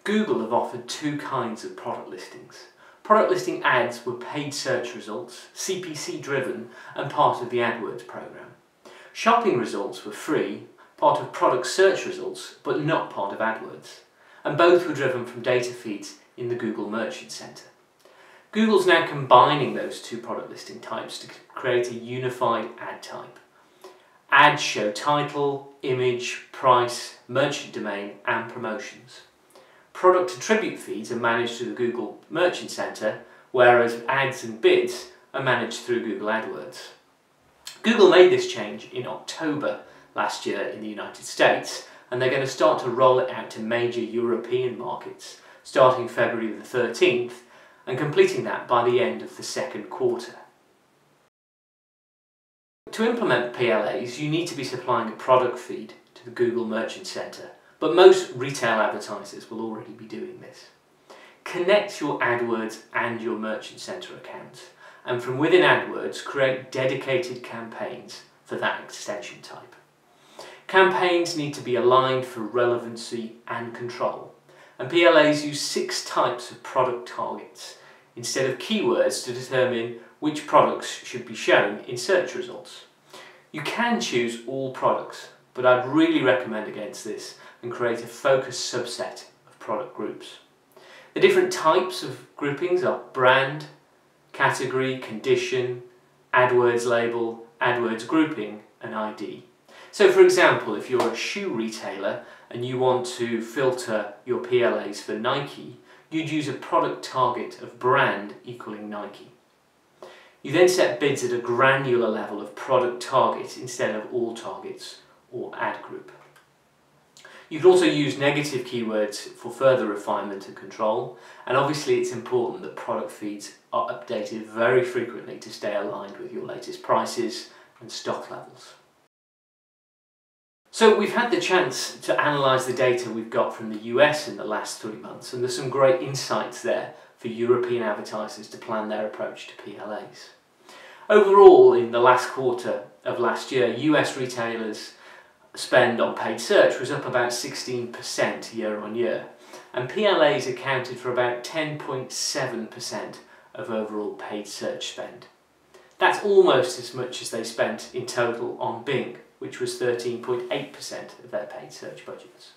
Google have offered two kinds of product listings. Product listing ads were paid search results, CPC driven and part of the AdWords program. Shopping results were free, part of product search results, but not part of AdWords. And both were driven from data feeds in the Google Merchant Center. Google's now combining those two product listing types to create a unified ad type. Ads show title, image, price, merchant domain and promotions. Product attribute feeds are managed through the Google Merchant Center, whereas ads and bids are managed through Google AdWords. Google made this change in October last year in the United States, and they're going to start to roll it out to major European markets, starting February the 13th, and completing that by the end of the second quarter. To implement PLAs, you need to be supplying a product feed to the Google Merchant Center, but most retail advertisers will already be doing this. Connect your AdWords and your Merchant Center accounts, and from within AdWords, create dedicated campaigns for that extension type. Campaigns need to be aligned for relevancy and control, and PLAs use 6 types of product targets instead of keywords to determine which products should be shown in search results. You can choose all products, but I'd really recommend against this and create a focused subset of product groups. The different types of groupings are brand, category, condition, AdWords label, AdWords grouping and ID. So for example, if you're a shoe retailer and you want to filter your PLAs for Nike, you'd use a product target of brand equaling Nike. You then set bids at a granular level of product target instead of all targets or ad group. You can also use negative keywords for further refinement and control, and obviously it's important that product feeds are updated very frequently to stay aligned with your latest prices and stock levels. So we've had the chance to analyse the data we've got from the US in the last 3 months, and there's some great insights there for European advertisers to plan their approach to PLAs. Overall, in the last quarter of last year, US retailers' spend on paid search was up about 16% year on year, and PLAs accounted for about 10.7% of overall paid search spend. That's almost as much as they spent in total on Bing, which was 13.8% of their paid search budgets.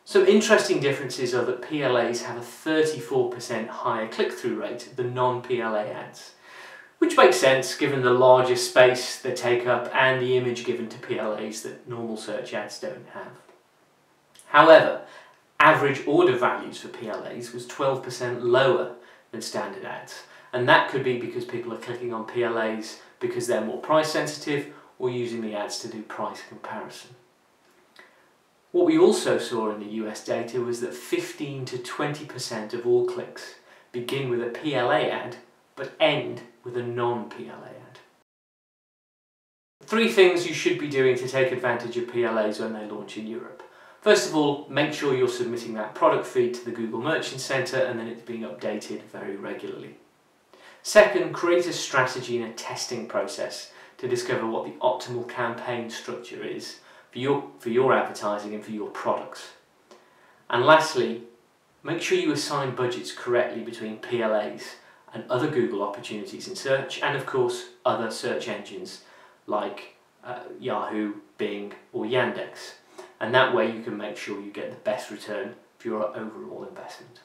Some interesting differences are that PLAs have a 34% higher click-through rate than non-PLA ads, which makes sense given the larger space they take up and the image given to PLAs that normal search ads don't have. However, average order values for PLAs was 12% lower than standard ads, and that could be because people are clicking on PLAs because they're more price sensitive or using the ads to do price comparison. What we also saw in the US data was that 15 to 20% of all clicks begin with a PLA ad but end with a non-PLA ad. 3 things you should be doing to take advantage of PLAs when they launch in Europe. First of all, make sure you're submitting that product feed to the Google Merchant Center and then it's being updated very regularly. Second, create a strategy and a testing process to discover what the optimal campaign structure is for your advertising and for your products. And lastly, make sure you assign budgets correctly between PLAs and other Google opportunities in search, and of course other search engines like Yahoo, Bing or Yandex. And that way you can make sure you get the best return for your overall investment.